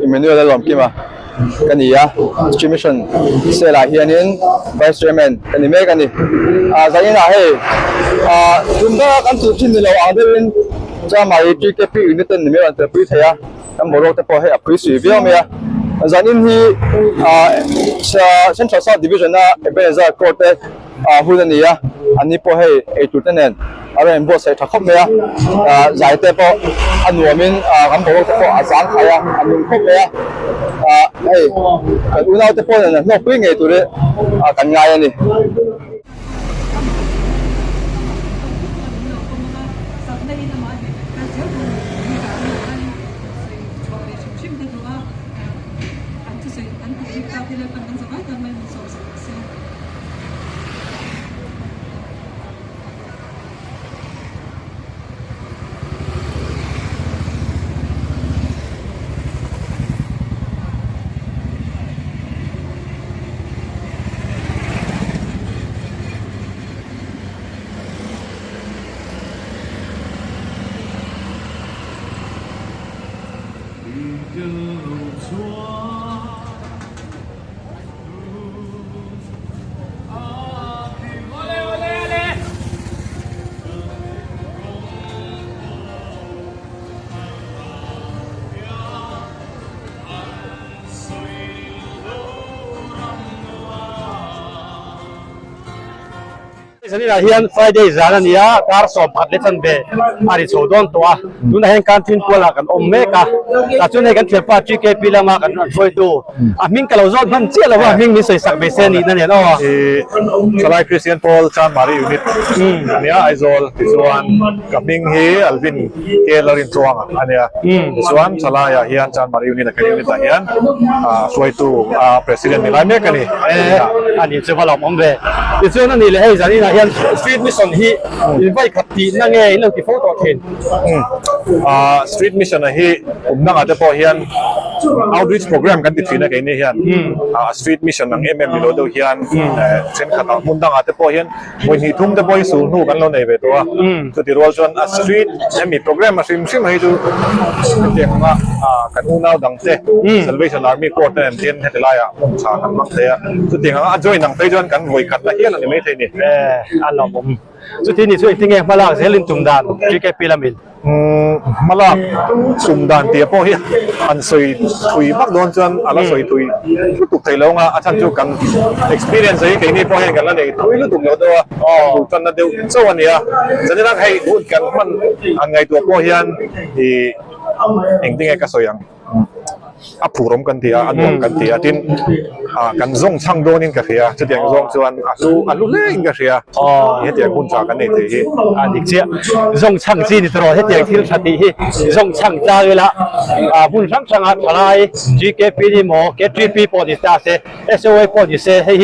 Emmanuel lom kima kania stream mission se la hianin vice chairman kani me kani zain a he tunda kan tu chin lo adelin cha mai GKP unit ni me an te pui thaya kan borok te po he appreciate via me zanin hi central south division na ebenza court hulania ani po he e tutanen ara embo sai thakop me zai te po anuamin kan borok te po azang khaya anun khop me kan unau te po na no pui nge tu re kan ngai ani Sani lah hian Friday zana niya kar so patletan be ari chodon to a tuna hen kantin pola kan ommeka ta chune kan thlepa GKP lama kan foi tu aming kalau zon man chia lawa aming ni soi sak be se ni na ne no Salai Christian Paul Chan Mari unit ania aizol tisuan kaming hi Alvin Kelarin tuang ania tisuan Salai hian Chan Mari unit kan unit hian foi tu president ni lai me kani ani che phalom ombe tisuan ni le hei zani na hian street mission hi invite khati na nge ilo ki photo then street mission hi umna ate po hian outreach program kan ti na kay ni hian street mission ng bilo do hian sen khata mundang ate po hian moi ni thum te boy su nu kan lo nei ve to to ti rol chuan a street mi program a sim hai tu te nga kan unaw dang te Salvation Army court ten ten hetelaya cha kan mang te tu ti nga a join nang te chuan kan voi khat la hian ani mai the ni alo bom chu ti ni chu itinge malak zelin tumdan GK pyramid malak sumdan ti po hi an soi thui bak don chuan ala soi thui tuk thei lo nga athan chu kan experience ai ke ni po hen kan la nei thui lu tuk lo do tu chan na deu so ania janira hai un kan man an ngai tu po hian hi engding e ka soyang a phurom kan tia an kan tia tin kan zong chang donin ka khia chutiang zong chuan alu le in ka khia he tiang hun cha kan nei the hi dik chia zong chang chi ni tro he tiang thil thati hi zong chang cha wela bun sang sang a thalai GKP ni mo K3P po di ta se SOA po di se hi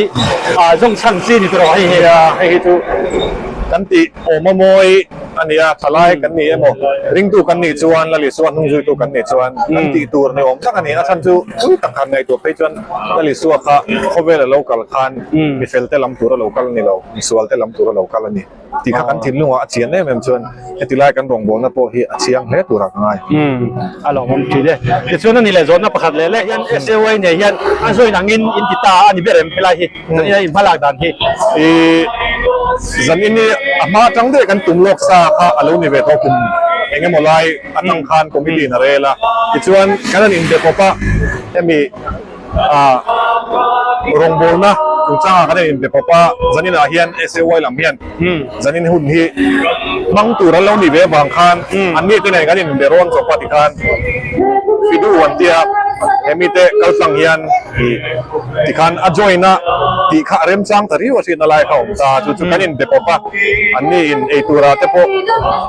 zong chang chi ni tro hi hi tu kan ti o mamoi ania thalai kan ni emo ring tu kan ni chuan la li suan hung zui tu kan ni chuan kan ti tur ni om thang ani a chan chu ui tak kan ngai tu pe chuan la li suwa kha khovel local khan mi felte lam tur local ni lo mi sual te lam tur local ani ti kha kan thin lunga a chian ne mem chuan etilai kan rong bol na po hi a chiang hle tur ak ngai alo mom ti de ti chuan ni le zon na pakhat le yan SOA ne yan an soi nangin in ti ta ani berem pelai hi ni in phalak dan hi zan ini ama tang de kan tumlok sa kha alo ni ve to kum enge molai atang khan committee na rela ichuan kanan in de popa emi rong bol na tu changa kanan in de popa zanin a hian SOI lam hian zanin hun hi mang tur lo ni ve bang khan an ni te nei kanin de ron so pati khan fidu wan tia emite kalsang hian ti khan a joina ti kha rem chang tari wa sin alai khaum ta chu kanin de popa anni in eitura te po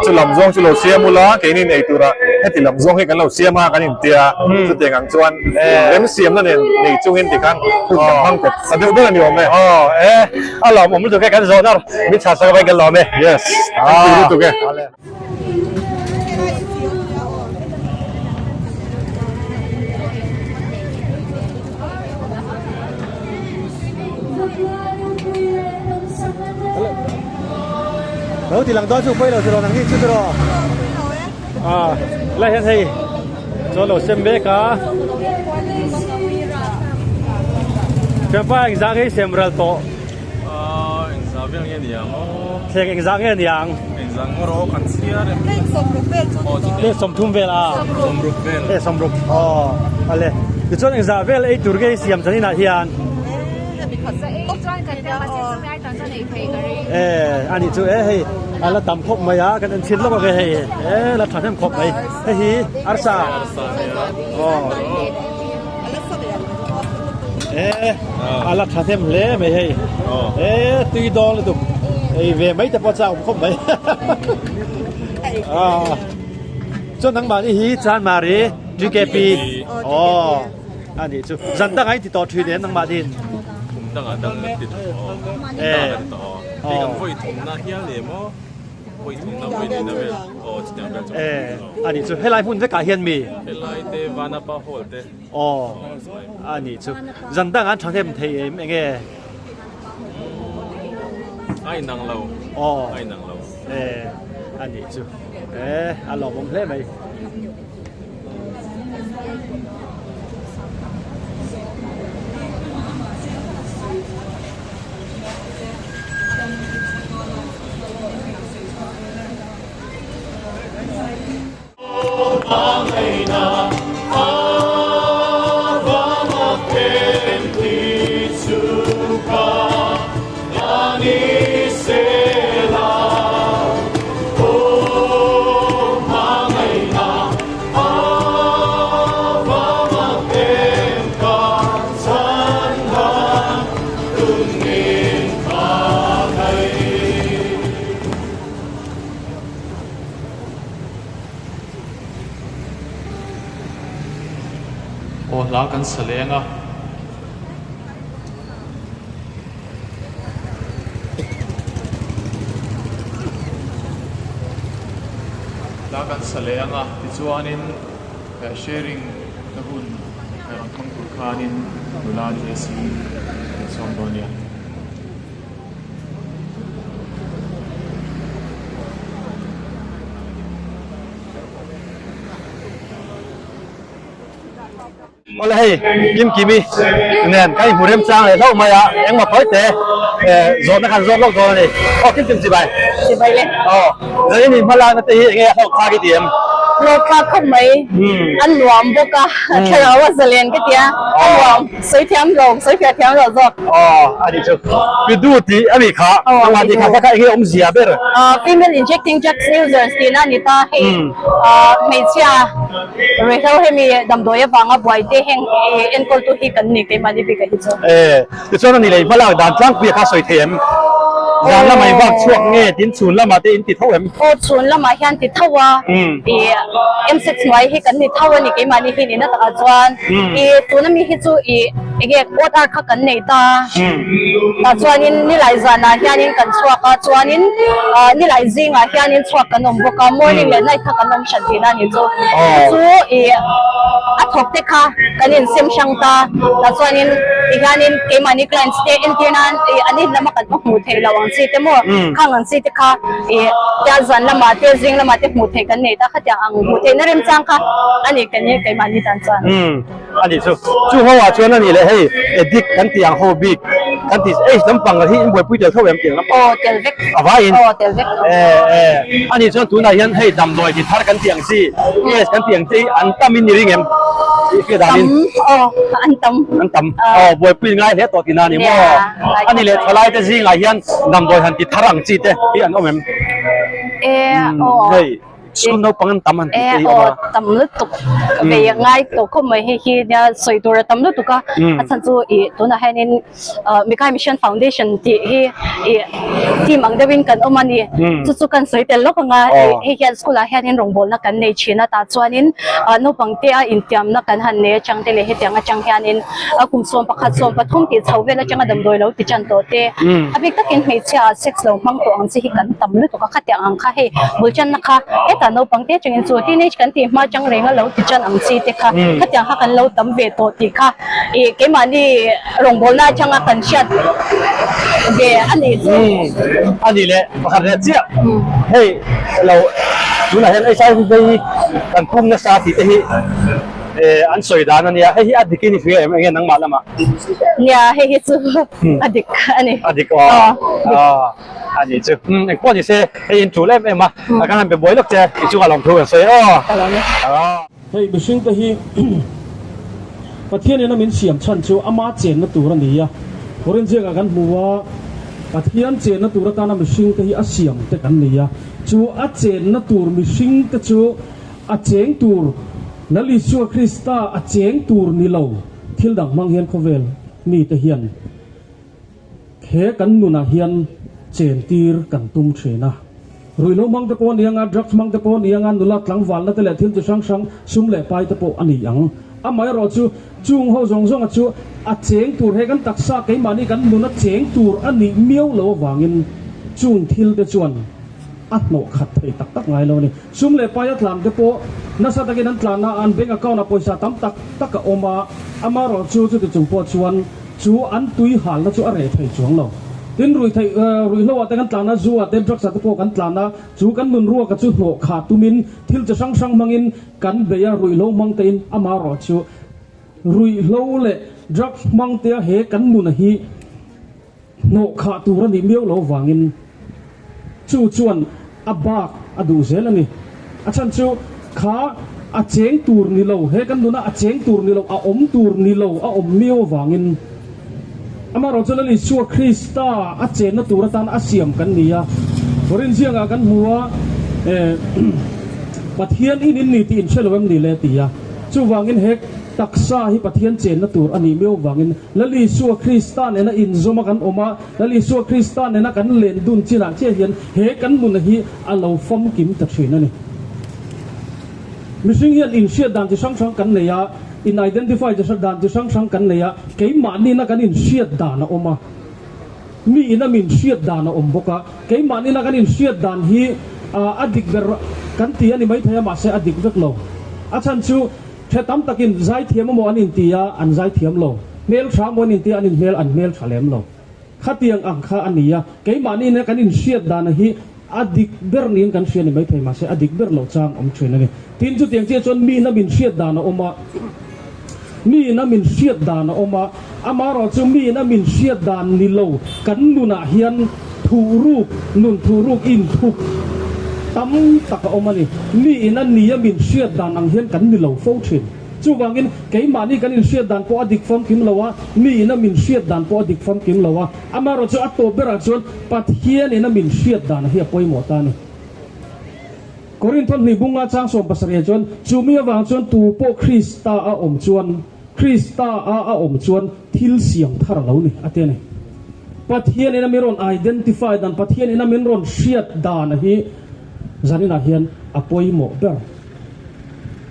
chu lam zong chu lo siamula kenin eitura heti lam zong he kan lo siama kanin tia chu te ngang chuan rem siam na nen nei chungin ti khan kun hang ko sadeu de ni ome alo mom lu ke kan zon ar mi cha sa vai kan lo me yes tu ke thì lần đó chụp quay là rồi thằng kia chưa rồi lại hiện thì cho lẩu xem bé cá xem phải anh giang cái xem ra to anh giang cái gì nhỉ? xem anh giang cái gì anh giang ngoro kan sia để sum thum về là som ruk vel để sum ruk ale cái chỗ anh giang về là tour cái xem cho nên là hiền anh đi chỗ ấy là tầm khóc mày á cái anh xin lắm cái hay là thằng em khóc mày hay hi arsa là thằng em lẽ mày hay tuy đo là tụi về mấy tập bao sao khóc mày cho thằng bạn đi hi chan mà đi GKP anh đi chỗ dân ta ngay thì tao thuê đến thằng bạn đi đang đi thì còn vui thùng na hiền liền mo vui thùng na vui đi na về chỉ đang bên trong anh chú hay lại phun với cả hiền mì hay lại để vana pa hol để anh chú dân đang ăn thằng em thấy em nghe ai năng lâu ai năng lâu anh chú anh lòng mong thế mày lá kan salenga lá kan salenga ti chuanin sharing na hun khanin nulani esi somdonia Ola hey kim kimi nen kai hurem chang le thau maya eng ma phoi te zon na kan zon lok zon ni o kim kim sibai le rồi ni mala na te hi nge ho kha ki tiam lo kha khom mai an luam boka thara wa zalen ke tia an luam soi thiam long soi phia thiam lo zok ani chu bi du ti ami kha wa ti kha kha nge om zia ber female injecting drugs users tina nita he me chia re thau he mi dam doya wanga boy te heng enkol tu hi kan ni ke mani bi ka hi cho ti chon ni le mala dan chang pi kha soi them yang la mai wak chuak nge tin chun la ma te in ti thau em o chun la ma hian ti thawa M6 noi hi kan ni thawa ni ke mani hi ni na ta chuan tu na mi hi chu ge ot ar kha kan nei ta chuanin ni lai zana hianin kan chuaka chuanin ni lai zinga hianin chuak kan om boka morning le night kha kan om shanti na ni chu a thok te kha kanin sem shang ta chuanin hianin ke mani clients te in tinan ani lama kan mu thei lawang si te mo khang an si te kha ya zan lama te zing lama te mu thei kan nei ta kha ta ang mu thei na rem chang kha ani kan ni ke mani tan chan ani chu ho wa chuan ani le hey edik kan tiang ho big kan ti lam pang hi in boi pui tel thau em tiang lam tel vek avain tel vek ani chuan tu na hian hey dam doi ti thar kan tiang si yes kan tiang ti an tamin ni ring em ke dalin an tam boi pui ngai le to ti na ni mo ani le thalai te zing a hian dam doi han ti tharang chi te hi an om em hey sun no pangan taman ti tam lu tuk ve ngai to ko mai hi nya soi tur tam lu tuka achan chu to na hanin Mikai Mission Foundation ti ti mang dewin kan omani chu kan soi tel lok nga he hian school a hanin rongbol na kan nei china ta chuanin no pangte a intiam na kan han ne chang te le he tianga chang hianin kum som pakhat som pathum ti chhawela changa dam doi lo ti chan to te abik takin mei cha sex lo mang to ang chi hi kan tam lu tuka khatya ang kha he bulchan na kha ta no pangte changin chu teenage kan ti ma chang renga lo ti chan ang chi te kha khatya ha kan lo tam ve to ti kha ke mani rongbol na changa kan shat ve ani le pakhat le chia hey lo tu na hen ai sai hi kan kum na sa ti te hi an soi dan ania hei adikini fi em nge nang malama nya hei chu adik ani ani chu ek pon se hei in chulem em ma kan be boy lok che chu ga long thu kan soi hei mishing te hi pathian ena min siam chan chu ama chen na tur ani ya horin je ga kan muwa pathian chen na tur ta na mishing te hi asiam te kan ni ya chu a chen na tur mishing te chu a cheng tur nali Yeshua Krista a cheng tur ni lo thil dang mang hian khovel mi te hian khe kan nu na hian chen tir kan tum thena rui lo mang te pon yang drugs mang te pon yang nula tlang wal na te le thil chu sang sang sum le pai te po ani ang amai ro chu chung ho zong zong a chu a cheng tur he kan taksa ke mani kan nu na cheng tur ani miau lo wangin chung thil te chuan at no khat thei tak tak ngai lo ni sum le pai atlam te po na sa takin an tlan na an bank account na poisa tam tak tak oma ama ro chu chu te chung po chuan chu an tui hal na chu a re thei chuang lo tin rui thei rui lo ate kan tlan na zu ate drugs ate po kan tlan na chu kan mun ruwa ka chu no kha tumin thil che sang sang mangin kan beya rui lo mang te in ama ro chu rui lo le drugs mang te he kan mun hi no kha tu ra ni miau lo wangin chu chuan abak adu zelani achan chu kha a cheng tur ni lo he kan duna a cheng tur ni lo a om tur ni lo a om miao wangin ama ro chalali Yeshua Krista a chen na tur tan a siam kan nia forin zianga kan huwa pathian in ni ti in chelwem ni le tia chu wangin hek taksa hi pathian chen na tur ani miao wangin lali Yeshua Krista ne na in zoma kan oma lali Yeshua Krista ne na kan len dun china che hian he kan mun hi a lo fom kim ta thina ni missing hian in shia dan ti sang sang kan leya in identify the dan ti sang sang kan leya ke ma ni na kan in shia dan na oma mi ina min shia dan na om boka ke ma ni na kan in shia dan hi adik ber kan ti ani mai thaya ma se adik vek lo achan chu เทตัมตะกินใจเทียมโมอันอินเตียอันใจเทียมโลเมลชามโมอินเตียอันอินเมลอันเมลชาเลมโลข้าเตียงอังคาอันนี้เกี่ยมานี่เนี่ยกันอินเชียดดานะฮีอดิกเบอร์นี่กันเชียนี่ไม่ไทยมาเสียอดิกเบอร์เราจางอมช่วยนั่นเองทีนจุดเตียงเจียจนมีน้ำมินเชียดดานะอมมามีน้ำมินเชียดดานะอมมาอามาเราจะมีน้ำมินเชียดดานนิโลกันนุนะเฮียนทูรูกนุนทูรูกอินทุกตั้มตะกอมมานี่นั่นนี่มินเชียดดานอังเฮียนกันนิโลโฟชินจู่วางินเกี่ยมานี่กันอินเชียดดานพออดิกฟอมกิมละวะนี่น้ำมินเชียดดานพออดิกฟอมกิมละวะอามาเราจะอัตโตเบราจนปัทเฮียนี่น้ำมินเชียดดานเฮียปอยหมดตานี่กอรินทอนนี่บุงอาจางส่งภาษาเรียจนจูมีวางจนตูโปคริสตาอาอมจวนคริสตาอาอมจวนทิลเสียงทาร์เหล่านี่อาเตนี่ปัทเฮียนี่น้ำมิรอนไอเดนติฟายดันปัทเฮียนี่น้ำมิรอนเชียดดานฮีจานินาเฮียนอปอยหมดเบอร์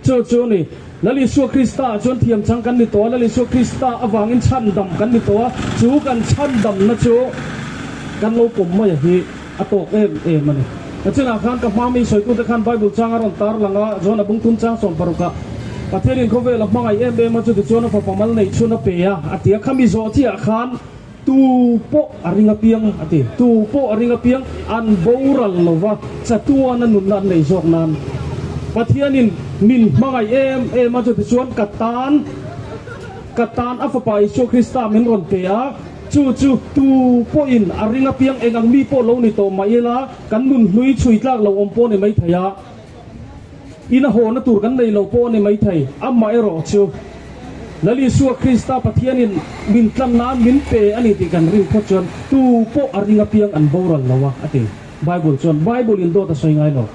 จู่นี่นั่นลิสัวคริสต์จนเทียมชังกันนิตัวนั่นลิสัวคริสต์อวางอินชันดำกันนิตัวจูกันชันดำนะจูกันโลปุ่มไม่อย่างนี้อตกมันนี่แต่เจ้าหน้าที่กับมามีสวยกุตขันไบเบิลจางอารอนตาร์ลังจวนบุ้งตุนจางส่งปรุกะประเทศนี้เขาเวลามาไอมาจุดจวนพอประมาณในชุนเปียอาทิตย์ขามีโซที่อาคารตูโปอริงเปียงอาทิตย์ตูโปอริงเปียงอันบูรัลโลวะจะตัวนั้นนุนนันในโซกนั้นประเทศนี้มินมาไอมาจุดจวนกัตตานอัฟไปโชคริสต์มินรอนเปียจู่ตูโปอินอริงเปียงเองมีโปโลนิโตมาเอละกันนุนลุยชุยตากเราอมโปในไม่ทยาอินโหนตูกันในเราโปในไม่ไทยอัมมาเอรอชูนั่นลิสัวคริสต์ประเทศนี้มินตั้งน้ำมินเปอันนี้ที่กันริงพจนตูโปอริงเปียงอันบูรัลละวะอติไบเบิลจนไบเบิลอินโดตัสวยงายเนาะ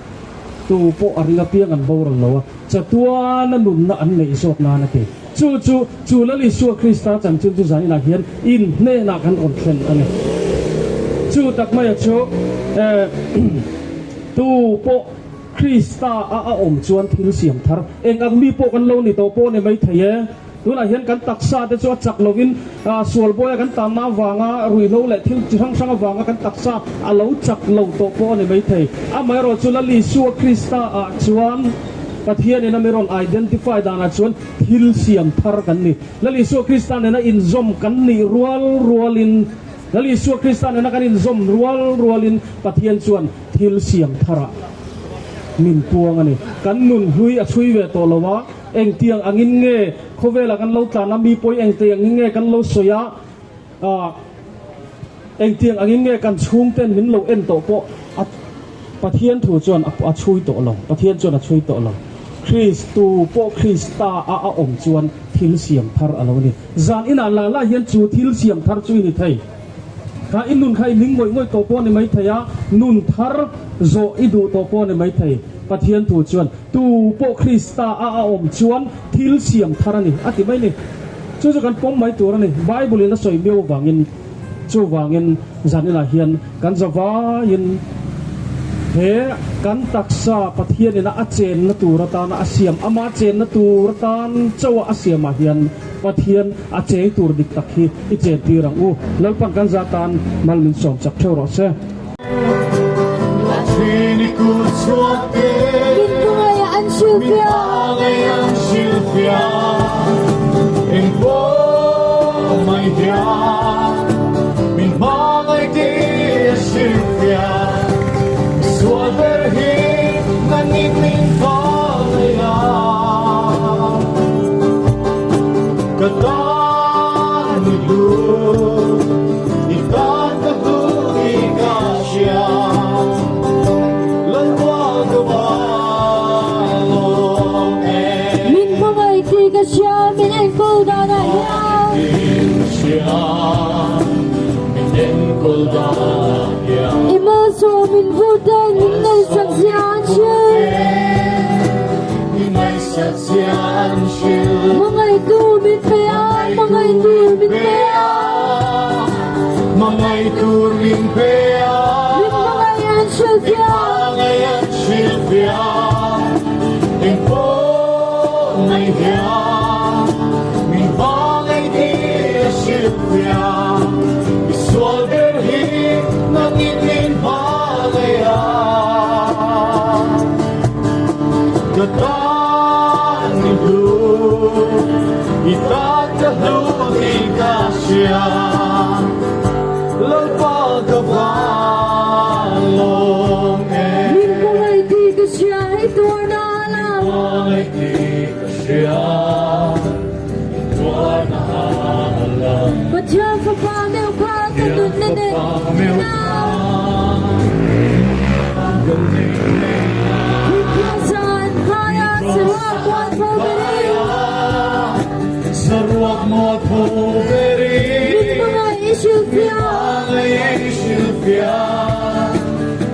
ตูโปอริงเปียงอันบูรัลละวะจะตัวนั้นนุนนั่นในโซกนานะติจู่นั่นลิสัวคริสต์จันจุนจุจานินาเฮียนอินเนนักกันอ่อนเชนอันนี้จู่ตักไม่จู่ตูโปคริสต์อาอมจวนทิ้งเสียงทาร์เองอังมีโปกันโลนี่โตโปเนี่ยไม่เทียตัวน่ะเห็นกันตักซาแต่จวดจักโลวินสวลบอยกันตามมาวางรุยโนเละทิ้งทั้งช่างวางกันตักซาอาเลวจักโลโตโปเนี่ยไม่เทียไม่รอจุลลิสัวคริสต์จวนประเทศนี้นะไม่รอน identify ดานาชวนทิลเสียงทาร์กันนี่แล้วลิสัวคริสต์เนี่ยนะอินซอมกันนี่รัวลินแล้วลิสัวคริสต์เนี่ยนะกันอินซอมรัวลินประเทศชวนทิลเสียงทาร์มินพวงอันนี้กันนุนหุยช่วยเวทตัวละวะเอ็งเตียงอังอินเง่เขาเวลากันเราตานามีปอยเอ็งเตียงอินเง่กันเราสวยเอ็งเตียงอังอินเง่กันชุ่มเต้นมินเราเอ็นโตโปประเทศถูกจวนช่วยตัวเราประเทศจวนช่วยตัวเราคริสตูโปคริสตาอมจวนทิลเสียงทาร์อะไรวะนี่จานอินาลาลาเห็นจูทิลเสียงทาร์ช่วยนี่ไทยข้าอินนุนข้านิ่งงวยตัวโปนี่ไม่ไทยนุนทาร์โซอิดูตัวโปนี่ไม่ไทยประเทศถูกจวนตูโปคริสตาอมจวนทิลเสียงทาร์นี่อธิบายนี่จู่กันป้อมไม่ตัวนี่ไบเบิลน่ะสวยเบี้ยววางินจู่วางินจานอินาเฮียนกันจะวายินเฮกันตักษาประเทศนี่นะอาเจนนะตูรตานอาเซียมอามาเจนนะตูรตานเจ้าอาเซียมมาเฮียนประเทศอาเจตูรดิกตักฮีอิเจตีรังอูแล้วปังกันจาตานมัลลินสอมจับเท่ารอเซ่Ketan hidup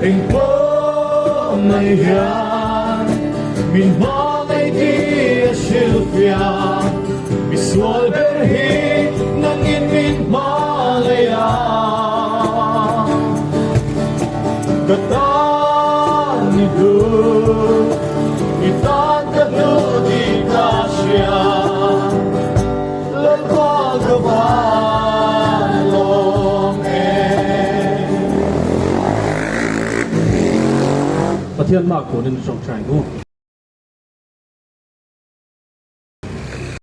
Anh phố mày hiền mình hoa ngày kia siêu phiền mình xuôi bên hi nắng in mình hoa lệ kata ni du kita kadu di tasya lepas kebalong ประเทศมากกว่าหนึ่งสองชายงู